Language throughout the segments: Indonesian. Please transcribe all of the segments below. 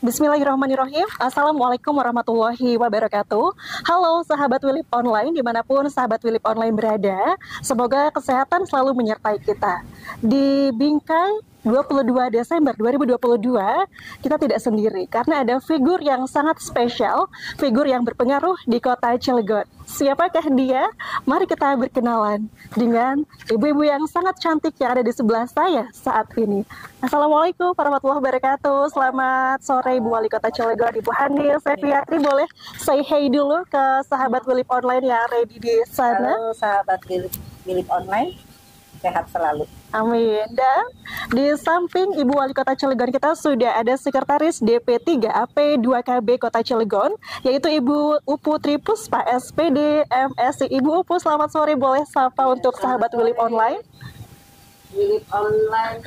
Bismillahirrahmanirrahim. Assalamualaikum warahmatullahi wabarakatuh. Halo sahabat Willip Online, dimanapun sahabat Willip Online berada. Semoga kesehatan selalu menyertai kita. Di Bingkai 22 Desember 2022, kita tidak sendiri karena ada figur yang sangat spesial, figur yang berpengaruh di kota Cilegon. Siapakah dia? Mari kita berkenalan dengan ibu-ibu yang sangat cantik yang ada di sebelah saya saat ini. Assalamualaikum warahmatullahi wabarakatuh. Selamat sore Ibu Wali Kota Cilegon, Ibu Hani Feviatri. Boleh say hey dulu ke sahabat Willip Online yang ready di sana? Halo sahabat Willip Online, sehat selalu. Amin. Dan di samping Ibu Wali Kota Cilegon kita sudah ada Sekretaris DP3 AP 2KB Kota Cilegon, yaitu Ibu Upu Tripuspa SPD MSI. Ibu Upu, selamat sore. Boleh sapa untuk sahabat Willip Online? Willip Online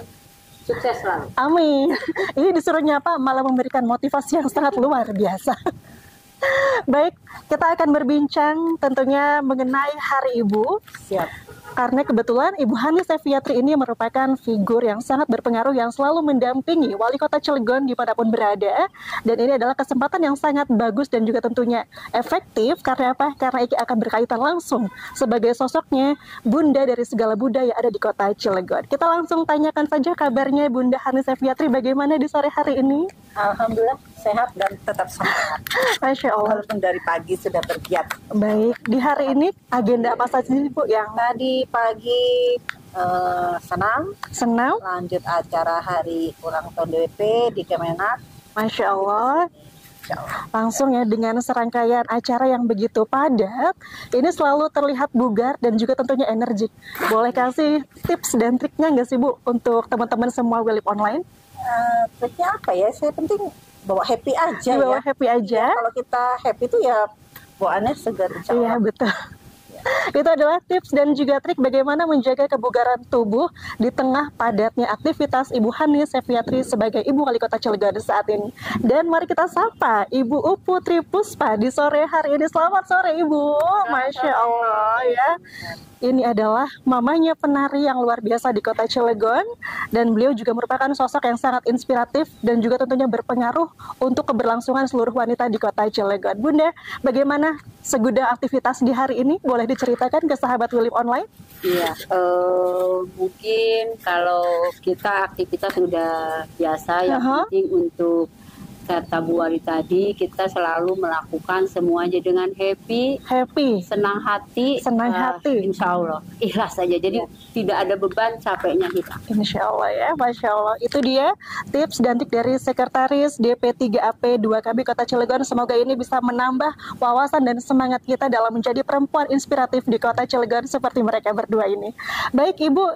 sukses selalu. Amin. Ini disuruh nyapa malah memberikan motivasi yang sangat luar biasa. Baik, kita akan berbincang tentunya mengenai Hari Ibu. Siap. Karena kebetulan Ibu Hani Feviatri ini merupakan figur yang sangat berpengaruh yang selalu mendampingi Wali Kota Cilegon dimanapun berada. Dan ini adalah kesempatan yang sangat bagus dan juga tentunya efektif. Karena apa? Karena ini akan berkaitan langsung sebagai sosoknya Bunda dari segala Bunda yang ada di Kota Cilegon. Kita langsung tanyakan saja kabarnya Bunda Hani Feviatri bagaimana di sore hari ini? Alhamdulillah sehat dan tetap semangat. Masya Allah. Walaupun dari pagi sudah bergiat. Baik, di hari ini agenda apa saja sih Bu yang Tadi pagi senang? lanjut acara hari ulang tahun DWP di Kemenak. Masya Allah. Insya Allah. Langsung ya dengan serangkaian acara yang begitu padat, ini selalu terlihat bugar dan juga tentunya energik. Boleh kasih tips dan triknya nggak sih Bu untuk teman-teman semua Willip Online? Triknya apa ya? Saya penting bawa happy aja Bawa ya. happy aja. Ya, kalau kita happy itu ya bawaannya segar insya Allah. Iya betul. Itu adalah tips dan juga trik bagaimana menjaga kebugaran tubuh di tengah padatnya aktivitas Ibu Hani Feviatri sebagai Ibu Wali Kota Cilegon saat ini. Dan mari kita sapa Ibu Upu Tripuspa di sore hari ini. Selamat sore Ibu. Masya Allah ya. Ini adalah mamanya penari yang luar biasa di Kota Cilegon, dan beliau juga merupakan sosok yang sangat inspiratif dan juga tentunya berpengaruh untuk keberlangsungan seluruh wanita di Kota Cilegon. Bunda, bagaimana segudang aktivitas di hari ini? Boleh diceritakan ke sahabat Willip Online? Iya, mungkin kalau kita aktivitas sudah biasa, yang penting untuk kata Bu Wali tadi, kita selalu melakukan semuanya dengan happy, senang hati, insya Allah, ikhlas saja. Jadi tidak ada beban capeknya kita. Insya Allah ya, Masya Allah. Itu dia tips dan trik dari Sekretaris DP3AP 2KB Kota Cilegon. Semoga ini bisa menambah wawasan dan semangat kita dalam menjadi perempuan inspiratif di Kota Cilegon seperti mereka berdua ini. Baik Ibu,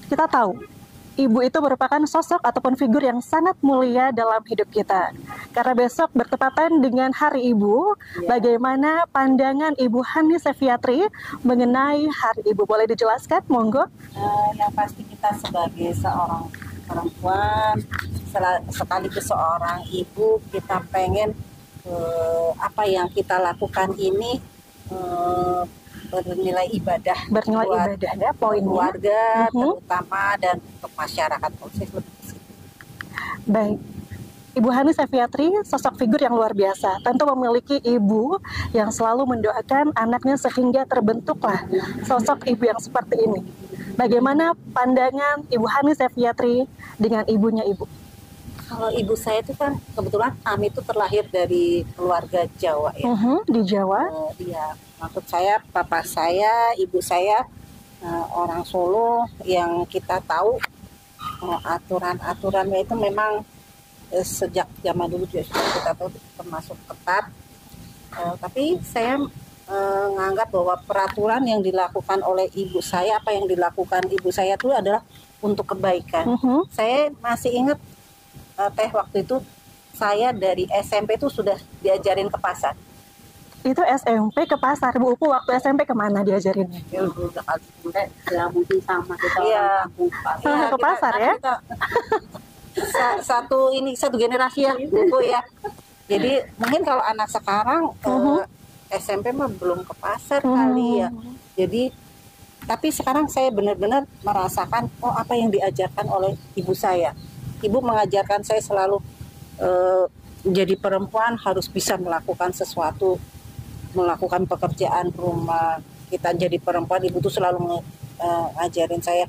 kita tahu Ibu itu merupakan sosok ataupun figur yang sangat mulia dalam hidup kita. Karena besok bertepatan dengan Hari Ibu, bagaimana pandangan Ibu Hani Feviatri mengenai Hari Ibu? Boleh dijelaskan, monggo? Yang pasti kita sebagai seorang perempuan, sekaligus seorang ibu, kita pengen apa yang kita lakukan ini bernilai ibadah buat ya, poinnya. Keluarga terutama dan untuk masyarakat. Baik, Ibu Hani Feviatri sosok figur yang luar biasa, tentu memiliki ibu yang selalu mendoakan anaknya sehingga terbentuklah sosok ibu yang seperti ini. Bagaimana pandangan Ibu Hani Feviatri dengan ibunya Ibu? Kalau ibu saya itu kan kebetulan kami itu terlahir dari keluarga Jawa ya. Di Jawa? Iya, maksud saya papa saya, ibu saya orang Solo, yang kita tahu aturan-aturannya itu memang sejak zaman dulu juga kita tahu termasuk ketat. Tapi saya menganggap bahwa peraturan yang dilakukan oleh ibu saya, apa yang dilakukan ibu saya itu adalah untuk kebaikan. Saya masih ingat waktu itu saya dari SMP itu sudah diajarin ke pasar. Itu SMP ke pasar, Bu Upu waktu SMP kemana diajarin? Mungkin sama kita ke pasar ya? Satu generasi ya, Bu ya. Jadi mungkin kalau anak sekarang SMP mah belum ke pasar kali ya. Jadi tapi sekarang saya benar-benar merasakan apa yang diajarkan oleh ibu saya. Ibu mengajarkan saya selalu jadi perempuan harus bisa melakukan sesuatu, melakukan pekerjaan rumah. Kita jadi perempuan, ibu tuh selalu ngajarin saya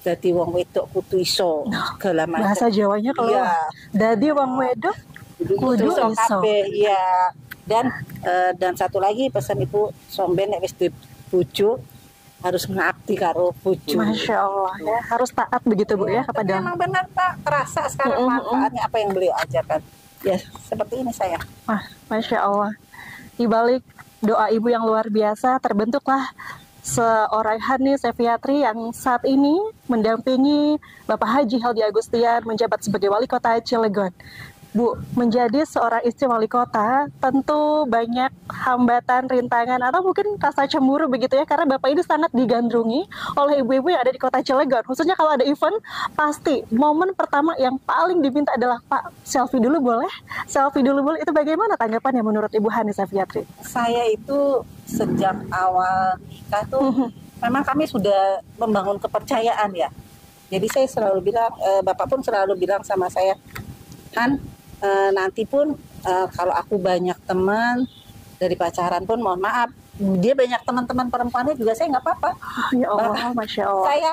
dadi wong wedok kudu iso segala macam. Bahasa Jawanya kalau dadi wong wedok kudu iso. Iya. Dan satu lagi pesan ibu, somben nek wis bojo harus ngabdi karo bojo. Masya Allah ya, harus taat begitu Bu ya kepada. Memang benar Pak, terasa sekarang manfaatnya apa yang beliau ajarkan. Ya seperti ini saya. Masya Allah. Di balik doa ibu yang luar biasa terbentuklah seorang Hani Sefiatri yang saat ini mendampingi Bapak Haji Heldi Agustian menjabat sebagai Wali Kota Cilegon. Bu, menjadi seorang istri wali kota tentu banyak hambatan, rintangan, atau mungkin rasa cemburu begitu ya, karena Bapak ini sangat digandrungi oleh ibu-ibu yang ada di kota Cilegon. Khususnya kalau ada event, pasti momen pertama yang paling diminta adalah, Pak, selfie dulu boleh? Selfie dulu boleh? Itu bagaimana tanggapannya menurut Ibu Hani Sefiatri? Saya itu sejak awal nikah tuh memang kami sudah membangun kepercayaan ya. Jadi saya selalu bilang, Bapak pun selalu bilang sama saya, Han, nanti pun kalau aku banyak teman dari pacaran pun mohon maaf, dia banyak teman-teman perempuannya juga, saya nggak apa-apa. Ya Allah, Masya Allah. Saya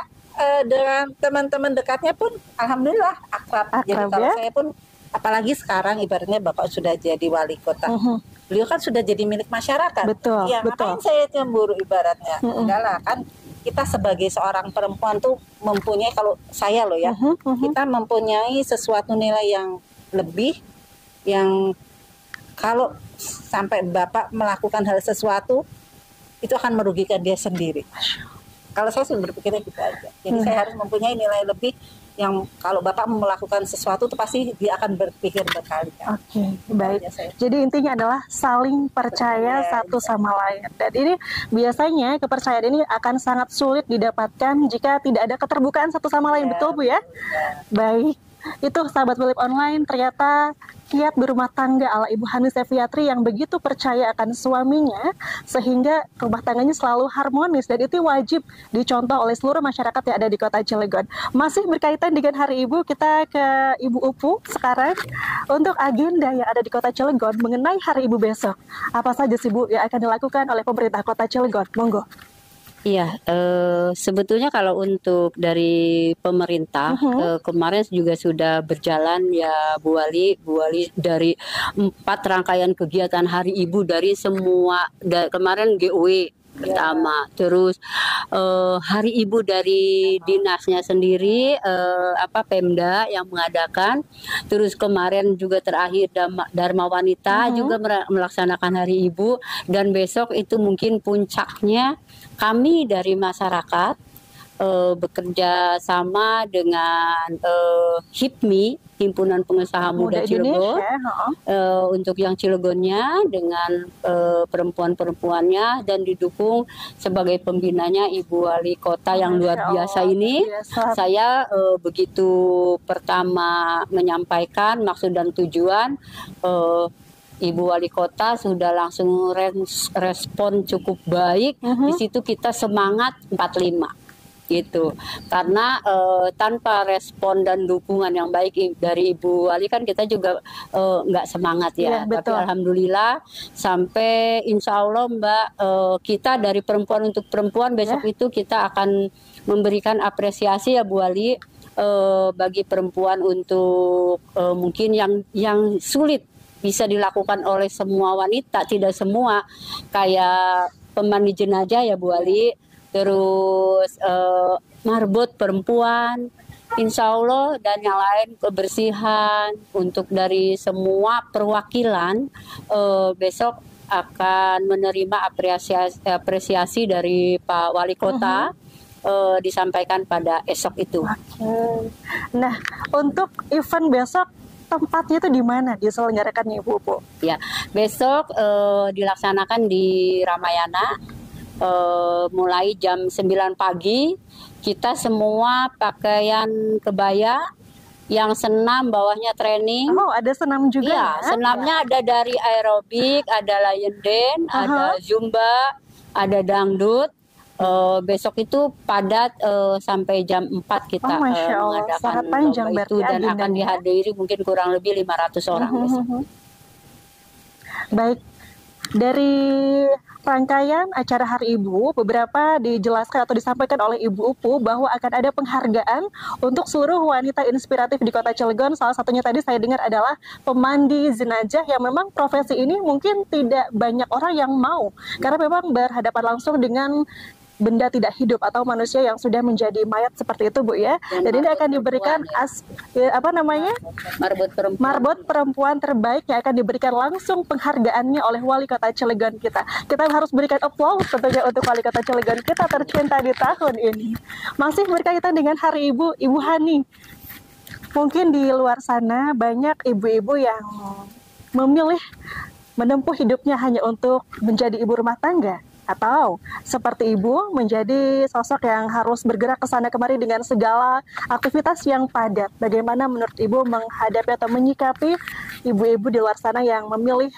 dengan teman-teman dekatnya pun alhamdulillah akrab. Jadi kalau saya pun, apalagi sekarang ibaratnya Bapak sudah jadi wali kota, beliau kan sudah jadi milik masyarakat. Betul, ya, betul. Ngapain saya cemburu ibaratnya? Enggak lah, kan kita sebagai seorang perempuan tuh mempunyai, kalau saya loh ya, kita mempunyai sesuatu nilai yang lebih, yang kalau sampai Bapak melakukan hal sesuatu itu akan merugikan dia sendiri. Kalau saya sih berpikirnya gitu aja. Jadi saya harus mempunyai nilai lebih yang kalau Bapak melakukan sesuatu itu pasti dia akan berpikir berkali-kali. Oke, baik. Jadi intinya adalah saling percaya satu sama lain. Dan ini biasanya kepercayaan ini akan sangat sulit didapatkan jika tidak ada keterbukaan satu sama lain. Betul Bu ya? Baik. Itu sahabat Wilip Online, ternyata kiat berumah tangga ala Ibu Hani Sefiatri yang begitu percaya akan suaminya sehingga rumah tangganya selalu harmonis, dan itu wajib dicontoh oleh seluruh masyarakat yang ada di kota Cilegon. Masih berkaitan dengan Hari Ibu, kita ke Ibu Upu sekarang untuk agenda yang ada di kota Cilegon mengenai Hari Ibu besok. Apa saja sih Bu yang akan dilakukan oleh pemerintah kota Cilegon? Monggo. Iya, sebetulnya kalau untuk dari pemerintah kemarin juga sudah berjalan ya Bu Wali dari 4 rangkaian kegiatan Hari Ibu dari semua kemarin GOW pertama, terus Hari Ibu dari dinasnya sendiri, Pemda yang mengadakan, terus kemarin juga terakhir Dharma Wanita juga melaksanakan Hari Ibu, dan besok itu mungkin puncaknya kami dari masyarakat bekerja sama dengan HIPMI, Himpunan Pengusaha Muda Cilegon, untuk yang Cilegonnya dengan perempuan-perempuannya, dan didukung sebagai pembinanya Ibu Wali Kota yang luar biasa ini. Saya begitu pertama menyampaikan maksud dan tujuan, Ibu Wali Kota sudah langsung respon cukup baik. Di situ kita semangat 45 gitu. Karena tanpa respon dan dukungan yang baik dari Ibu Wali kan kita juga nggak semangat ya. Tapi alhamdulillah sampai insya Allah Mbak, kita dari perempuan untuk perempuan besok itu kita akan memberikan apresiasi ya Bu Wali bagi perempuan untuk mungkin yang sulit bisa dilakukan oleh semua wanita, tidak semua, kayak pemandi jenazah ya Bu Wali, terus marbot perempuan, insya Allah, dan yang lain kebersihan. Untuk dari semua perwakilan besok akan menerima apresiasi dari Pak Wali Kota, disampaikan pada esok itu. Nah, untuk event besok tempatnya itu di mana diselenggarakannya Ibu? Ya, besok dilaksanakan di Ramayana, mulai jam 9 pagi. Kita semua pakaian kebaya, yang senam bawahnya training. Oh, ada senam juga? Iya, senamnya ada dari aerobik, ada lion dance, ada zumba, ada dangdut, Besok itu padat sampai jam 4 kita Masya Allah, mengadakan sangat panjang lomba itu, berarti dan akan agendanya. dihadiri mungkin kurang lebih 500 orang besok. Baik, dari rangkaian acara Hari Ibu, beberapa dijelaskan atau disampaikan oleh Ibu Upu bahwa akan ada penghargaan untuk seluruh wanita inspiratif di Kota Cilegon. Salah satunya tadi saya dengar adalah pemandi jenazah, yang memang profesi ini mungkin tidak banyak orang yang mau, karena memang berhadapan langsung dengan benda tidak hidup atau manusia yang sudah menjadi mayat seperti itu, Bu ya. Dan ini akan diberikan marbot perempuan terbaik yang akan diberikan langsung penghargaannya oleh Wali Kota Cilegon kita. Kita harus berikan aplaus tentunya untuk Wali Kota Cilegon kita tercinta di tahun ini. Masih berkaitan dengan Hari Ibu, Ibu Hani. Mungkin di luar sana banyak ibu-ibu yang memilih menempuh hidupnya hanya untuk menjadi ibu rumah tangga, atau seperti ibu menjadi sosok yang harus bergerak ke sana kemari dengan segala aktivitas yang padat. Bagaimana menurut ibu menghadapi atau menyikapi ibu-ibu di luar sana yang memilih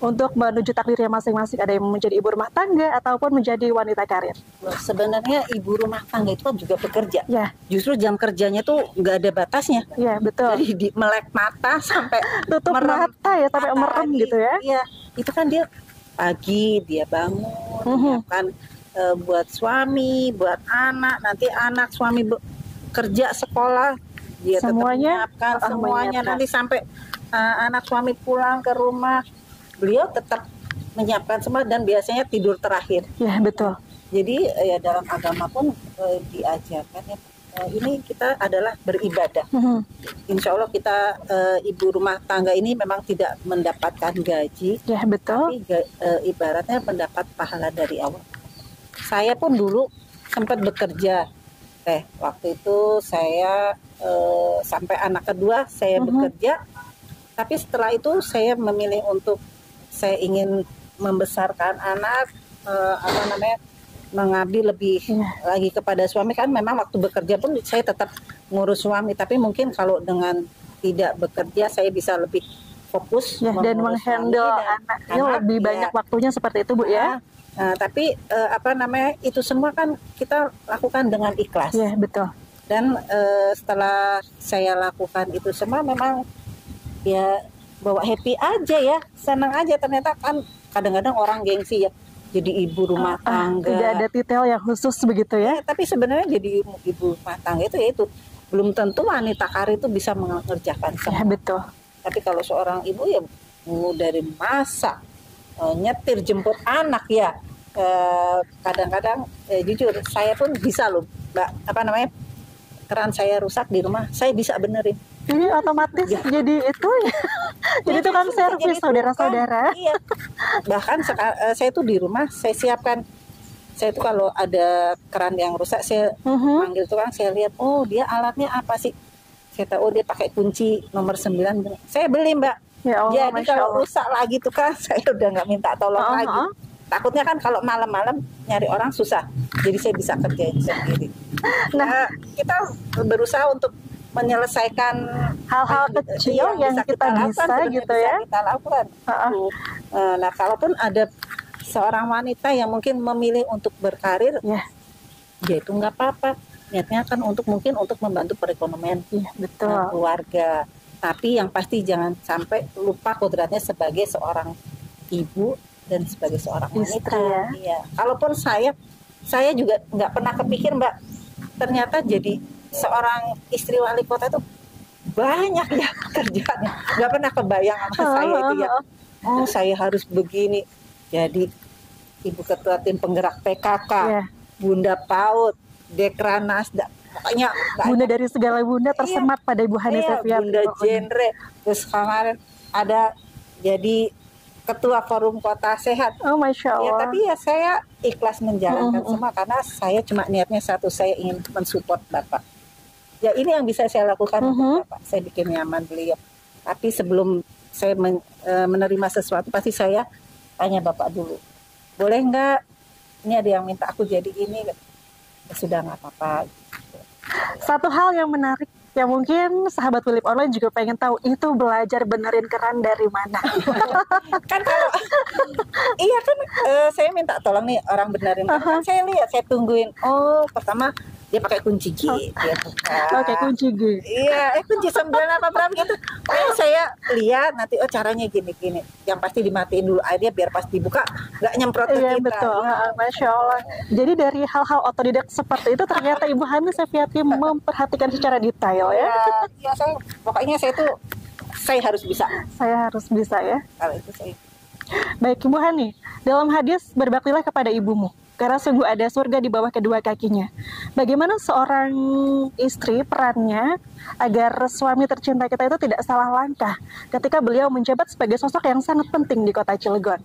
untuk menuju takdirnya masing-masing, ada yang menjadi ibu rumah tangga ataupun menjadi wanita karir? Sebenarnya ibu rumah tangga itu kan juga bekerja. Ya. Justru jam kerjanya tuh nggak ada batasnya. Ya, betul. Jadi melek mata sampai tutup mata ya, sampai merem gitu ya. Iya, itu kan dia pagi dia bangun, menyiapkan buat suami, buat anak, nanti anak suami kerja sekolah, dia semuanya tetap menyiapkan semuanya. Nanti sampai anak suami pulang ke rumah, beliau tetap menyiapkan semua, dan biasanya tidur terakhir. Ya, betul. Jadi ya dalam agama pun diajarkan ya, ini kita adalah beribadah. Insya Allah kita ibu rumah tangga ini memang tidak mendapatkan gaji, ya betul, tapi ibaratnya mendapat pahala dari Allah. Saya pun dulu sempat bekerja, waktu itu saya sampai anak kedua saya bekerja, tapi setelah itu saya memilih untuk saya ingin membesarkan anak, mengabdi lebih lagi kepada suami. Kan memang waktu bekerja pun saya tetap ngurus suami, tapi mungkin kalau dengan tidak bekerja saya bisa lebih fokus dan menghandle anaknya lebih banyak waktunya seperti itu, Bu ya. Tapi itu semua kan kita lakukan dengan ikhlas. Ya, betul. Dan setelah saya lakukan itu semua, memang ya bawa happy aja ya, senang aja. Ternyata kan kadang-kadang orang gengsi ya, jadi ibu rumah tangga. Tidak ada titel yang khusus begitu ya. Tapi sebenarnya jadi ibu rumah tangga itu belum tentu wanita karir itu bisa mengerjakan semua. Ya, betul. Tapi kalau seorang ibu ya dari masak, nyetir, jemput anak ya, kadang-kadang jujur saya pun bisa loh, Mbak, keran saya rusak di rumah, saya bisa benerin. Ini otomatis jadi itu ya. Jadi tukang servis, saudara-saudara. Iya. Bahkan saya tuh di rumah saya siapkan. Saya tuh kalau ada keran yang rusak, saya panggil tukang, saya lihat, oh dia alatnya apa sih? Saya tahu, oh dia pakai kunci nomor 9. Saya beli, Mbak. Ya Allah, jadi kalau rusak lagi tuh kan saya udah nggak minta tolong lagi. Takutnya kan kalau malam-malam nyari orang susah. Jadi saya bisa kerjain sendiri. Nah, kita berusaha untuk menyelesaikan hal-hal kecil yang kita bisa gitu ya. Kita lakukan. Nah, kalaupun ada seorang wanita yang mungkin memilih untuk berkarir, ya itu nggak apa-apa. Niatnya kan mungkin untuk membantu perekonomian keluarga. Tapi yang pasti jangan sampai lupa kodratnya sebagai seorang ibu dan sebagai seorang wanita. Iya. Kalaupun saya juga nggak pernah kepikir, Mbak, ternyata jadi seorang istri wali kota itu banyak ya kerjaannya. Nggak pernah kebayang sama saya itu ya. Oh, saya harus begini. Jadi ibu ketua tim penggerak PKK, Bunda PAUD, Dekranas, pokoknya bunda dari segala bunda tersemat pada Ibu Hani Sepia. Bunda genre. Terus kemarin ada jadi ketua forum kota sehat. Oh, Masya Allah. Ya, tapi ya saya ikhlas menjalankan semua karena saya cuma niatnya satu, saya ingin mensupport Bapak. Ya ini yang bisa saya lakukan untuk Bapak. Saya bikin nyaman beliau. Tapi sebelum saya menerima sesuatu, pasti saya tanya Bapak dulu. Boleh nggak? Ini ada yang minta aku jadi ini. Ya, sudah nggak apa-apa. Satu hal yang menarik yang mungkin sahabat Wilip Online juga pengen tahu, itu belajar benerin keran dari mana? Kan kalau Iya kan, saya minta tolong nih orang benerin. Kan saya lihat, saya tungguin. Oh, pertama dia pakai kunci G, dia buka. Oke, kunci G. Iya, kunci 9 apa berapa gitu. Saya lihat nanti, oh caranya gini-gini. Yang pasti dimatiin dulu airnya biar pas dibuka nggak nyemprot ke Iya kita. betul, Masya Allah. Jadi dari hal-hal otodidak seperti itu ternyata Ibu Hani Sefiati memperhatikan secara detail ya. Iya, saya harus bisa. Saya harus bisa ya. Kalau itu saya. Baik Ibu Hani, dalam hadis berbaktilah kepada ibumu, karena sungguh ada surga di bawah kedua kakinya. Bagaimana seorang istri perannya agar suami tercinta kita itu tidak salah langkah ketika beliau menjabat sebagai sosok yang sangat penting di kota Cilegon?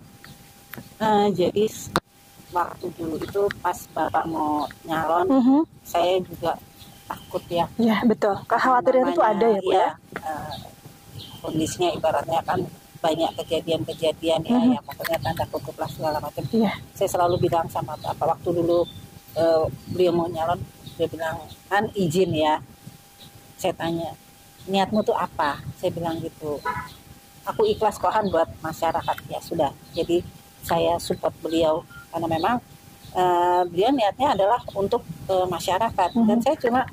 Jadi waktu dulu itu pas Bapak mau nyalon, saya juga takut ya. Ya betul, kekhawatiran itu ada ya Bu ya. Kondisinya ibaratnya kan banyak kejadian-kejadian ya, yang pokoknya tanda kutip lah segala macam. Saya selalu bilang sama Bapak waktu dulu beliau mau nyalon, dia bilang, kan izin ya. Saya tanya, niatmu tuh apa? Saya bilang gitu. Aku ikhlas kohan buat masyarakat, ya sudah. Jadi saya support beliau karena memang beliau niatnya adalah untuk masyarakat, dan saya cuma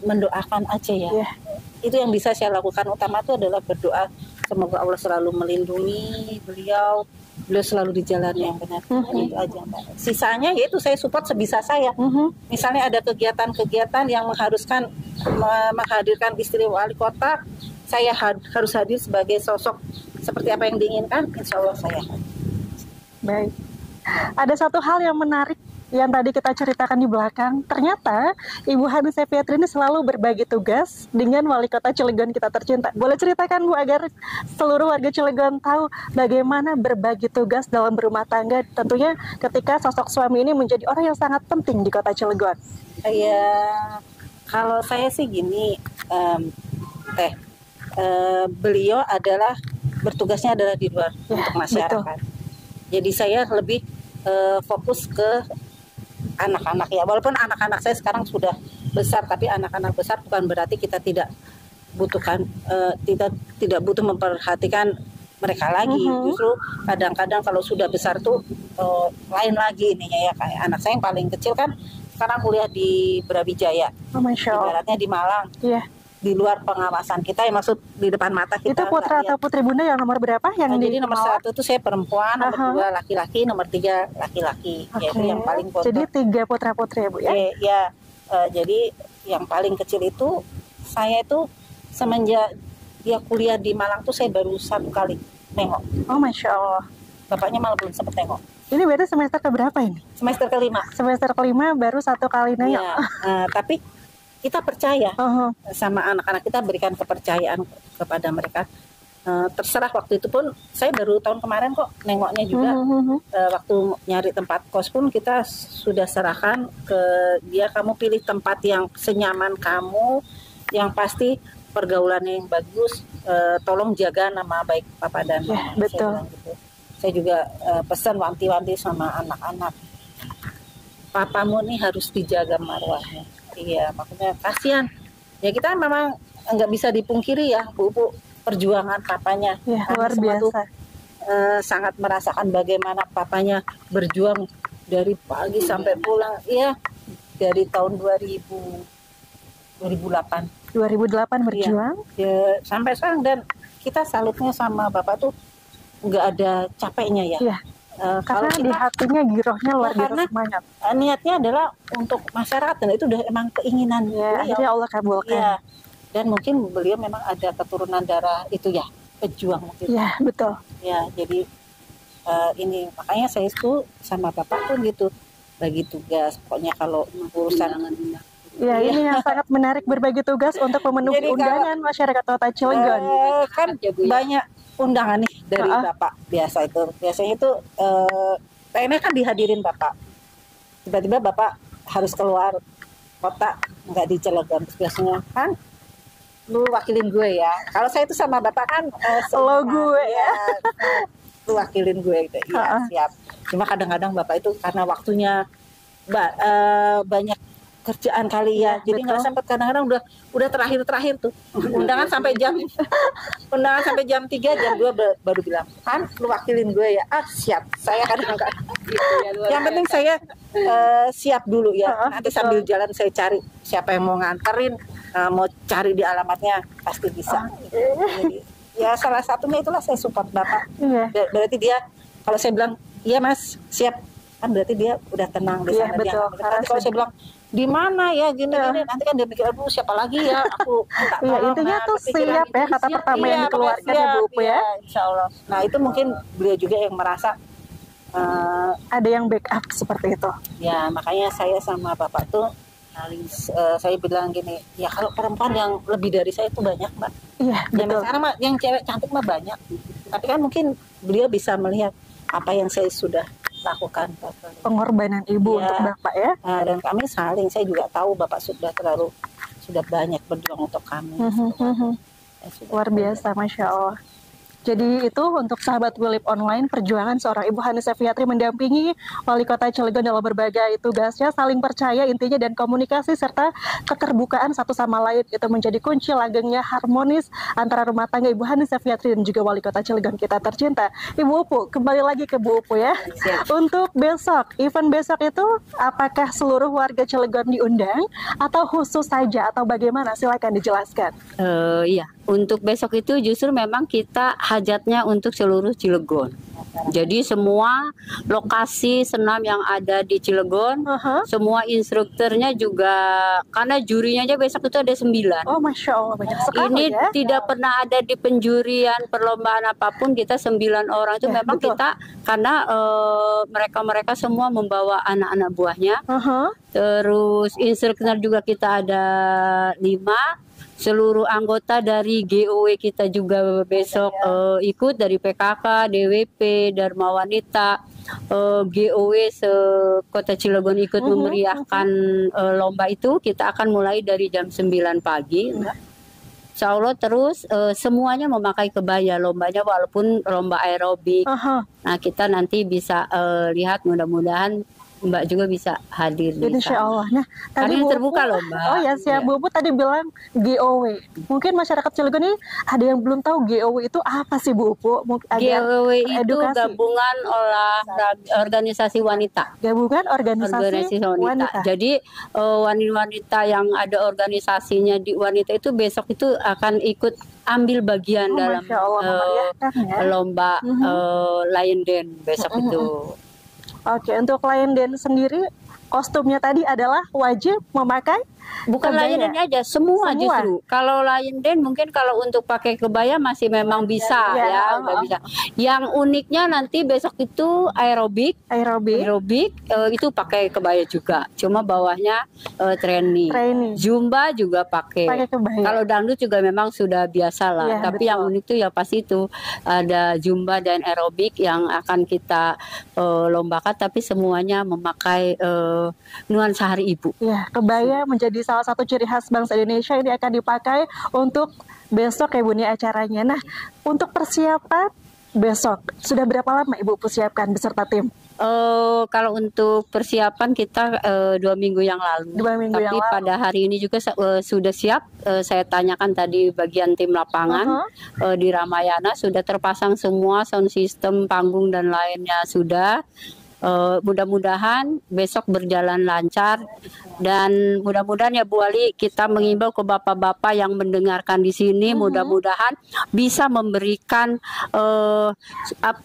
mendoakan aja ya. Itu yang bisa saya lakukan, utama itu adalah berdoa semoga Allah selalu melindungi beliau selalu di jalan yang benar. Itu aja Mbak. Sisanya yaitu saya support sebisa saya. Misalnya ada kegiatan-kegiatan yang mengharuskan menghadirkan istri wali kota, saya harus hadir sebagai sosok seperti apa yang diinginkan, insya Allah saya. Baik. Ada satu hal yang menarik yang tadi kita ceritakan di belakang. Ternyata Ibu Hani Sefiatri ini selalu berbagi tugas dengan wali kota Cilegon kita tercinta. Boleh ceritakan Bu agar seluruh warga Cilegon tahu bagaimana berbagi tugas dalam berumah tangga, tentunya ketika sosok suami ini menjadi orang yang sangat penting di kota Cilegon. Ya, kalau saya sih gini, beliau adalah bertugasnya adalah di luar untuk masyarakat. Betul. Jadi saya lebih fokus ke anak-anak ya, walaupun anak-anak saya sekarang sudah besar, tapi anak-anak besar bukan berarti kita tidak butuhkan, tidak butuh memperhatikan mereka lagi. Justru kadang-kadang kalau sudah besar tuh lain lagi ininya ya. Kayak anak saya yang paling kecil kan sekarang kuliah di Brawijaya, ibaratnya di Malang. Di luar pengawasan kita, yang maksud di depan mata kita. Itu putra atau putri Bunda yang nomor berapa? Jadi nomor 1 itu saya perempuan, nomor 2 laki-laki, nomor 3 laki-laki. Yaitu yang paling pondok. Jadi 3 putra-putri ya Bu ya? Jadi yang paling kecil itu saya itu semenjak dia kuliah di Malang tuh saya baru 1 kali nengok. Oh Masya Allah. Bapaknya malah belum sempat nengok. Ini berarti semester keberapa ini? Semester kelima. Semester kelima baru 1 kali nengok. Tapi kita percaya sama anak-anak kita, berikan kepercayaan kepada mereka. Terserah, waktu itu pun saya baru tahun kemarin kok nengoknya juga. Waktu nyari tempat kos pun kita sudah serahkan ke dia, kamu pilih tempat yang senyaman kamu, yang pasti pergaulannya yang bagus, tolong jaga nama baik papa dan mama. Betul. Saya juga pesan wanti-wanti sama anak-anak, papamu nih harus dijaga marwahnya. Iya, makanya kasihan. Ya kita memang nggak bisa dipungkiri ya, Bu, perjuangan papanya. Luar biasa. Tuh, sangat merasakan bagaimana papanya berjuang dari pagi sampai pulang. Iya, dari tahun 2008 berjuang. Ya, sampai sekarang, dan kita salutnya sama Bapak tuh nggak ada capeknya ya. Karena di hatinya girohnya luar biasa semangat. Niatnya adalah untuk masyarakat, dan itu udah emang keinginan beliau. Akhirnya Allah kabulkan. Dan mungkin beliau memang ada keturunan darah itu ya, pejuang mungkin. Iya betul. Ya, jadi ini makanya saya itu sama Bapak pun gitu, bagi tugas. Pokoknya kalau urusan ini yang sangat menarik, berbagi tugas untuk memenuhi undangan masyarakat kota Cilegon. Kan banyak undangan nih dari Bapak biasanya itu pengennya kan dihadirin Bapak, tiba-tiba Bapak harus keluar kota, nggak di Cilegon. Terus biasanya kan lu wakilin gue ya, kalau saya itu sama Bapak kan lo gue ya, lu wakilin gue gitu. Iya siap. Cuma kadang-kadang Bapak itu karena waktunya banyak kerjaan kali ya. Jadi nggak sempat, kadang-kadang udah terakhir tuh. Undangan sampai jam 3, jam 2 baru bilang, "Han, lu wakilin gue ya." Ah, siap. Saya kadang-kadang gitu ya. Yang penting saya siap dulu ya. Nanti sambil jalan saya cari siapa yang mau nganterin, mau cari di alamatnya pasti bisa. Jadi, ya salah satunya itulah saya support Bapak. Berarti dia kalau saya bilang, "Iya Mas, siap." Kan berarti dia udah tenang di sana. Betul. Nanti kalau saya bilang, "Di mana ya gini, nanti kan dia mikir, aduh siapa lagi ya aku minta tolong." Intinya tuh siap ya, kata pertama yang dikeluarkan ya Bu Upu ya. Insya Allah. Nah itu mungkin beliau juga yang merasa ada yang backup seperti itu. Ya makanya saya sama Bapak tuh saya bilang gini, ya kalau perempuan yang lebih dari saya itu banyak Mbak. Iya betul. Sekarang yang cewek cantik mah banyak. Tapi kan mungkin beliau bisa melihat apa yang saya sudah lakukan, pengorbanan ibu untuk Bapak ya. Dan kami saling, saya juga tahu Bapak sudah banyak berjuang untuk kami. Luar biasa, Masya Allah. Jadi itu untuk sahabat Willip Online, perjuangan seorang Ibu Hani Sephiatri mendampingi Wali Kota Cilegon dalam berbagai tugasnya, saling percaya intinya, dan komunikasi serta keterbukaan satu sama lain itu menjadi kunci langgengnya harmonis antara rumah tangga Ibu Hani Sephiatri dan juga Wali Kota Cilegon kita tercinta. Ibu Upu, kembali lagi ke Bu Upu ya. Untuk besok, event besok itu apakah seluruh warga Cilegon diundang atau khusus saja atau bagaimana? Silakan dijelaskan. Iya, untuk besok itu justru memang kita hajatnya untuk seluruh Cilegon. Jadi semua lokasi senam yang ada di Cilegon, semua instrukturnya juga, karena jurinya aja besok itu ada 9. Oh Masya Allah, banyak sekali. Ini ya. tidak pernah ada di penjurian perlombaan apapun, kita 9 orang itu memang betul. Kita karena mereka semua membawa anak-anak buahnya. Terus instruktur juga kita ada 5. Seluruh anggota dari GOW kita juga besok ikut, dari PKK, DWP, Dharma Wanita, GOW se-Kota Cilegon ikut memeriahkan lomba itu. Kita akan mulai dari jam 9 pagi. Insya Allah terus semuanya memakai kebaya lombanya, walaupun lomba aerobik. Nah kita nanti bisa lihat, mudah-mudahan Mbak juga bisa hadir di Insya Allah. Nah, tadi terbuka loh Mbak. Oh ya, siap. Bu Upu tadi bilang GOW. Mungkin masyarakat Cilegon ini ada yang belum tahu GOW itu apa sih Bu Upu? GOW itu gabungan organisasi wanita. Gabungan organisasi wanita. Jadi wanita yang ada organisasinya di wanita itu besok itu akan ikut ambil bagian dalam lomba Lion Dance besok itu. Oke, untuk Lion Dance sendiri kostumnya tadi adalah wajib memakai bukan Lion Dance aja, semua justru. Kalau Lion Dance mungkin kalau untuk pakai kebaya masih memang bisa udah bisa. Yang uniknya nanti besok itu aerobik itu pakai kebaya juga. Cuma bawahnya training. Zumba juga pakai kebaya. Kalau dangdut juga memang sudah biasa lah. Tapi betul. Yang unik tuh ya pasti itu ada Zumba dan aerobik yang akan kita lombakan, tapi semuanya memakai nuansa Hari Ibu. Ya, kebaya menjadi salah satu ciri khas bangsa Indonesia, ini akan dipakai untuk besok ya Bu nih acaranya. Nah, untuk persiapan besok sudah berapa lama Ibu persiapkan beserta tim? Kalau untuk persiapan kita 2 minggu yang lalu. Tapi pada hari ini juga sudah siap. Saya tanyakan tadi bagian tim lapangan di Ramayana sudah terpasang semua sound system, panggung dan lainnya sudah. Mudah-mudahan besok berjalan lancar, dan mudah-mudahan ya Bu Wali, kita mengimbau ke bapak-bapak yang mendengarkan di sini, mudah-mudahan bisa memberikan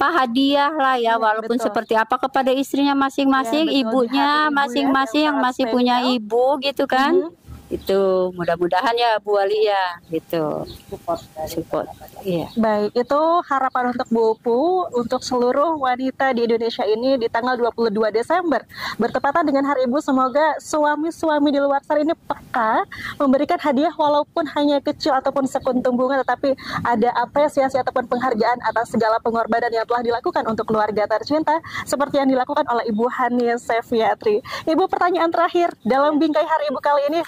hadiah lah ya, walaupun seperti apa kepada istrinya masing-masing, ibunya masing-masing yang masih punya ibu gitu kan. Itu mudah-mudahan ya Bu Wali ya gitu. Support. Iya. Baik, itu harapan untuk Bu Upu untuk seluruh wanita di Indonesia ini di tanggal 22 Desember bertepatan dengan Hari Ibu. Semoga suami-suami di luar sana ini peka memberikan hadiah walaupun hanya kecil ataupun sekuntum bunga, tetapi ada apresiasi ataupun penghargaan atas segala pengorbanan yang telah dilakukan untuk keluarga tercinta seperti yang dilakukan oleh Ibu Hani Sephiatri. Ibu, pertanyaan terakhir dalam bingkai Hari Ibu kali ini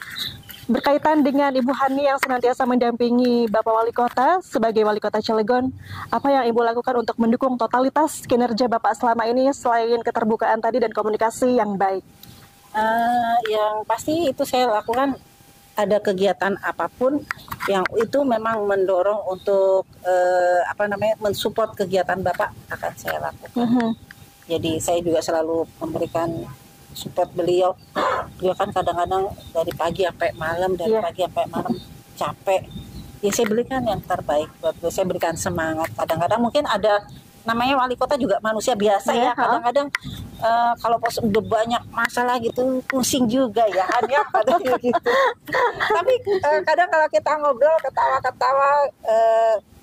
berkaitan dengan Ibu Hani yang senantiasa mendampingi Bapak Wali Kota sebagai Wali Kota Cilegon, apa yang Ibu lakukan untuk mendukung totalitas kinerja Bapak selama ini selain keterbukaan tadi dan komunikasi yang baik? Yang pasti itu saya lakukan, ada kegiatan apapun yang itu memang mendorong untuk mensupport kegiatan Bapak akan saya lakukan. Jadi saya juga selalu memberikan support beliau. Beliau kan kadang-kadang dari pagi sampai malam, capek. Ya saya berikan yang terbaik buat beliau. Saya berikan semangat. Kadang-kadang mungkin ada, namanya wali kota juga manusia biasa ya. Kadang-kadang kalau udah banyak masalah gitu pusing juga ya, hanya pada gitu. Tapi kadang kalau kita ngobrol, ketawa-ketawa,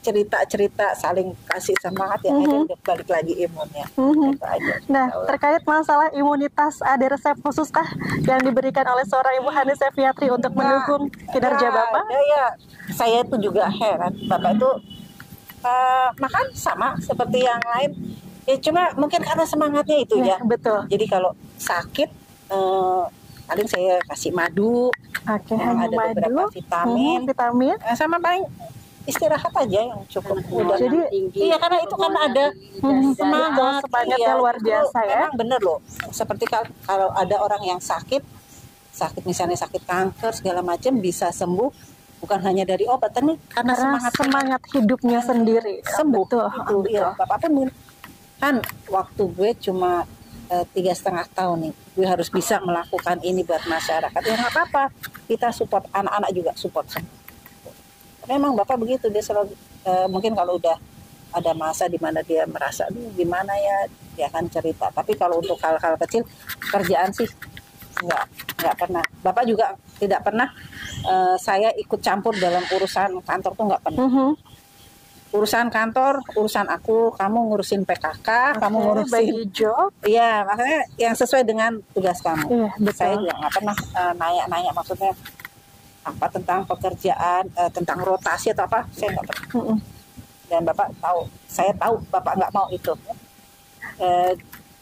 cerita-cerita, saling kasih semangat, ya akhirnya balik lagi imunnya. Itu aja. Nah, terkait masalah imunitas, ada resep khusus kah yang diberikan oleh seorang Ibu Hani Sefiatri untuk mendukung kinerja Bapak? Ya, saya itu juga heran, Bapak itu makan sama seperti yang lain. Ya cuma mungkin karena semangatnya itu ya. Betul. Jadi kalau sakit paling saya kasih madu. Oke, ada beberapa vitamin. Sama paling istirahat aja yang cukup. Udah. Jadi iya, karena itu kan ada semangatnya luar biasa ya. Memang bener loh. Seperti kalau ada orang yang sakit misalnya sakit kanker segala macam, bisa sembuh bukan hanya dari obat, tapi karena semangat hidupnya sendiri sembuh. Betul. Iya, Bapak pun kan waktu gue cuma 3,5 tahun nih, gue harus bisa melakukan ini buat masyarakat. Ya nggak apa-apa, kita support, anak-anak juga support semua. Memang Bapak begitu, dia selalu mungkin kalau udah ada masa di mana dia merasa gimana ya, dia akan cerita. Tapi kalau untuk hal-hal kecil, kerjaan sih nggak pernah. Bapak juga tidak pernah saya ikut campur dalam urusan kantor tuh, nggak pernah. Urusan kantor, urusan aku, kamu ngurusin PKK, kamu ngurusin job. Iya, makanya yang sesuai dengan tugas kamu. Iya, betul. Saya juga nggak pernah nanya maksudnya apa tentang pekerjaan, tentang rotasi atau apa, saya nggak pernah. Dan Bapak tahu, saya tahu Bapak nggak mau itu.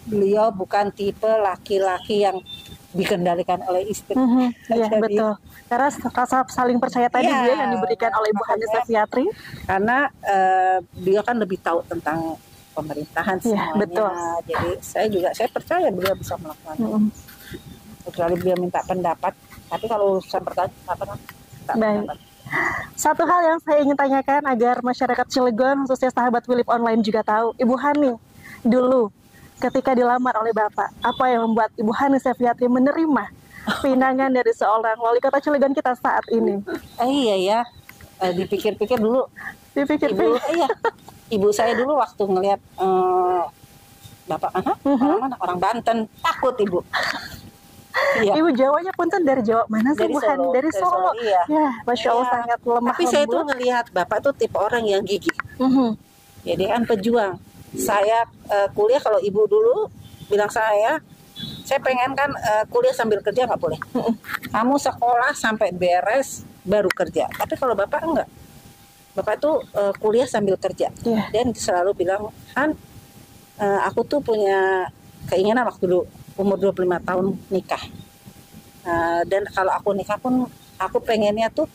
Beliau bukan tipe laki-laki yang dikendalikan oleh istri. Iya, betul. Karena rasa saling percaya tadi yang diberikan oleh Ibu Hani Sefiatri. Karena beliau kan lebih tahu tentang pemerintahan semuanya. Betul. Jadi saya percaya beliau bisa melakukan. Kecuali beliau minta pendapat. Tapi kalau urusan pertanyaan nggak pernah minta pendapat. Satu hal yang saya ingin tanyakan agar masyarakat Cilegon, khususnya sahabat Wilip Online juga tahu, Ibu Hani dulu ketika dilamar oleh Bapak, apa yang membuat Ibu Hani Sefiatri menerima pinangan dari seorang wali kota Cilegon kita saat ini? Iya ya, dipikir-pikir dulu. Ibu saya dulu waktu ngelihat Bapak orang Banten, takut Ibu. Iya. Ibu Jawanya punten dari Jawa mana sih, Bu Hani? Dari Solo. Iya. Ya, Masya Allah, sangat lemah. Tapi saya tuh ngelihat Bapak tuh tipe orang yang gigih. Jadi kan pejuang. Saya kuliah, kalau Ibu dulu bilang saya pengen kan kuliah sambil kerja, nggak boleh. Kamu sekolah sampai beres baru kerja. Tapi kalau Bapak enggak. Bapak tuh kuliah sambil kerja. Dan selalu bilang, Han, aku tuh punya keinginan waktu dulu umur 25 tahun nikah. Dan kalau aku nikah pun aku pengennya tuh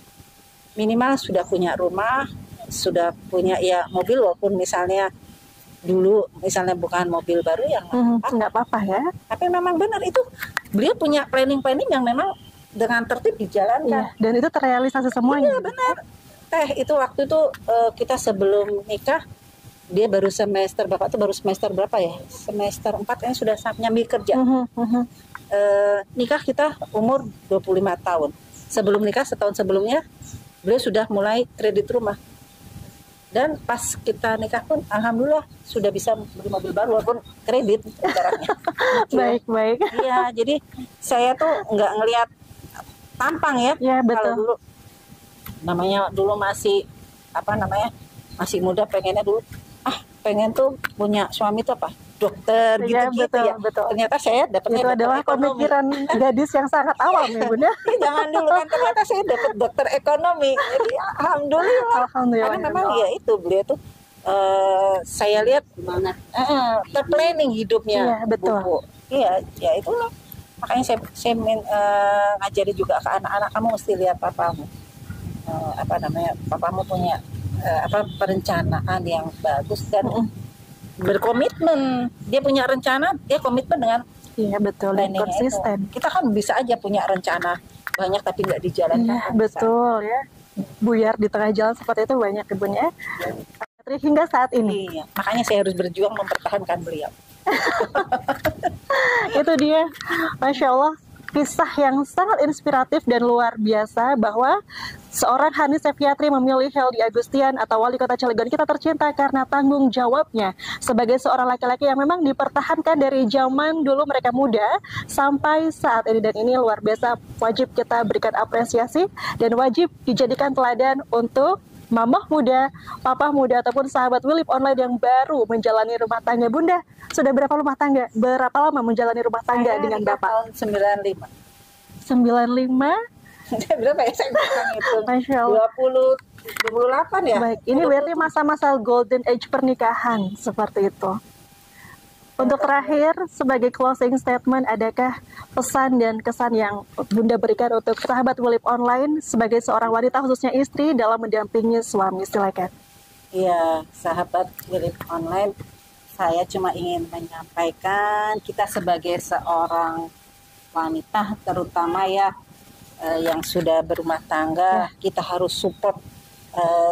minimal sudah punya rumah, sudah punya ya mobil, walaupun misalnya dulu misalnya bukan mobil baru yang nggak apa-apa ya. Tapi memang benar itu, beliau punya planning yang memang dengan tertib dijalankan. Dan itu terrealisasi semuanya. Iya benar. Itu waktu itu kita sebelum nikah, dia baru semester, Bapak tuh baru semester berapa ya? Semester 4 yang sudah nyambi kerja. Nikah kita umur 25 tahun. Sebelum nikah setahun sebelumnya beliau sudah mulai kredit rumah. Dan pas kita nikah pun alhamdulillah sudah bisa beli mobil baru walaupun kredit caranya. Baik. Iya, jadi saya tuh nggak ngelihat tampang ya. Iya, betul. Kalau dulu namanya dulu masih masih muda, pengennya dulu pengen tuh punya suami tuh apa? Dokter gitu-gitu ya. Betul. Ternyata saya dapatnya itu adalah pemikiran gadis yang sangat awam ya Bunda. Jangan dulu kan, ternyata saya dapat dokter ekonomi. Jadi alhamdulillah. Karena memang ya itu beliau tuh saya lihat terplanning hidupnya. Iya, betul. Buku. Iya, ya itulah. Makanya saya ngajari juga ke anak-anak, kamu mesti lihat papamu. Papamu punya perencanaan yang bagus dan berkomitmen. Dia punya rencana, dia komitmen dengan Iya betul, dan planningnya konsisten. itu. Kita kan bisa aja punya rencana banyak tapi nggak dijalankan. Iya betul ya, buyar di tengah jalan seperti itu banyak ibunya. Hingga saat ini. Iya, makanya saya harus berjuang mempertahankan beliau. Itu dia, Masya Allah, kisah yang sangat inspiratif dan luar biasa bahwa seorang Hani Septiatri memilih Heldy Agustian atau Wali Kota Cilegon kita tercinta karena tanggung jawabnya sebagai seorang laki-laki yang memang dipertahankan dari zaman dulu mereka muda sampai saat ini, dan ini luar biasa, wajib kita berikan apresiasi dan wajib dijadikan teladan untuk mamah muda, papa muda, ataupun sahabat Willip Online yang baru menjalani rumah tangga. Bunda, sudah berapa rumah tangga? Berapa lama menjalani rumah tangga dengan Bapak? Tahun 95. 95? Berapa ya saya itu? Masya Allah. 28 ya? Baik, ini berarti masa-masa golden age pernikahan seperti itu. Untuk terakhir, sebagai closing statement, adakah pesan dan kesan yang Bunda berikan untuk sahabat Willip Online sebagai seorang wanita, khususnya istri, dalam mendampingi suami? Silakan. Iya, sahabat Willip Online, saya cuma ingin menyampaikan kita sebagai seorang wanita, terutama ya yang sudah berumah tangga, kita harus support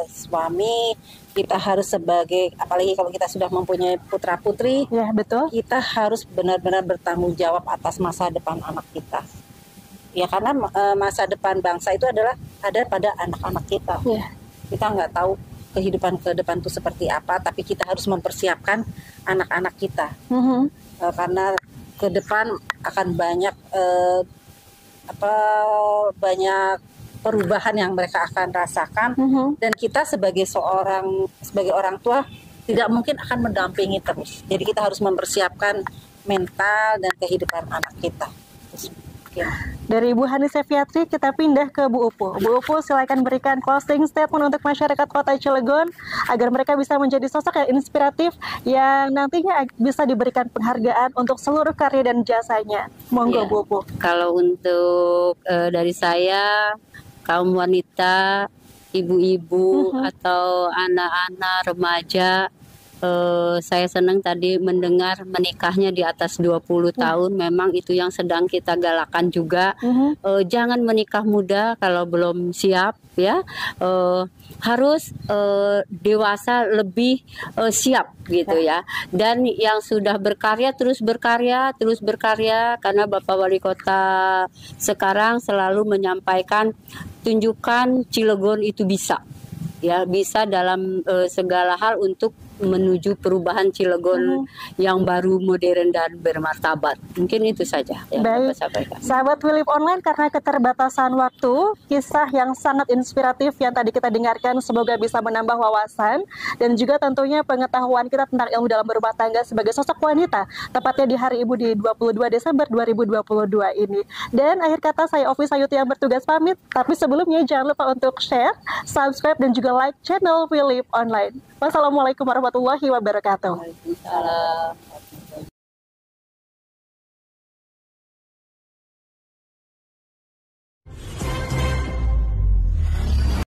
suami. Kita harus sebagai, apalagi kalau kita sudah mempunyai putra putri, ya betul, kita harus benar-benar bertanggung jawab atas masa depan anak kita. Ya karena masa depan bangsa itu adalah ada pada anak-anak kita. ya. Kita nggak tahu kehidupan ke depan itu seperti apa, tapi kita harus mempersiapkan anak-anak kita. Karena ke depan akan banyak banyak perubahan yang mereka akan rasakan, dan kita sebagai orang tua tidak mungkin akan mendampingi terus. Jadi kita harus mempersiapkan mental dan kehidupan anak kita. Dari Ibu Hani Septiatri kita pindah ke Bu Upu. Bu Upu, silakan berikan closing statement untuk masyarakat Kota Cilegon agar mereka bisa menjadi sosok yang inspiratif yang nantinya bisa diberikan penghargaan untuk seluruh karya dan jasanya. Monggo, Bu Upu. Kalau untuk dari saya, kaum wanita, ibu-ibu atau anak-anak remaja, saya senang tadi mendengar menikahnya di atas 20 tahun. Memang itu yang sedang kita galakan juga. Jangan menikah muda kalau belum siap ya. Harus dewasa lebih siap gitu ya. Dan yang sudah berkarya terus berkarya karena Bapak Wali Kota sekarang selalu menyampaikan, tunjukkan Cilegon itu bisa. Ya, bisa dalam segala hal untuk menuju perubahan Cilegon yang baru, modern dan bermartabat. Mungkin itu saja yang Baik, sahabat Willip Online, karena keterbatasan waktu, kisah yang sangat inspiratif yang tadi kita dengarkan semoga bisa menambah wawasan dan juga tentunya pengetahuan kita tentang ilmu dalam berumah tangga sebagai sosok wanita, tepatnya di Hari Ibu di 22 Desember 2022 ini. Dan akhir kata, saya Ovi Sayuti yang bertugas pamit, tapi sebelumnya jangan lupa untuk share, subscribe dan juga like channel Willip Online. Wassalamualaikum warahmatullahi wabarakatuh. Waalaikumsalam.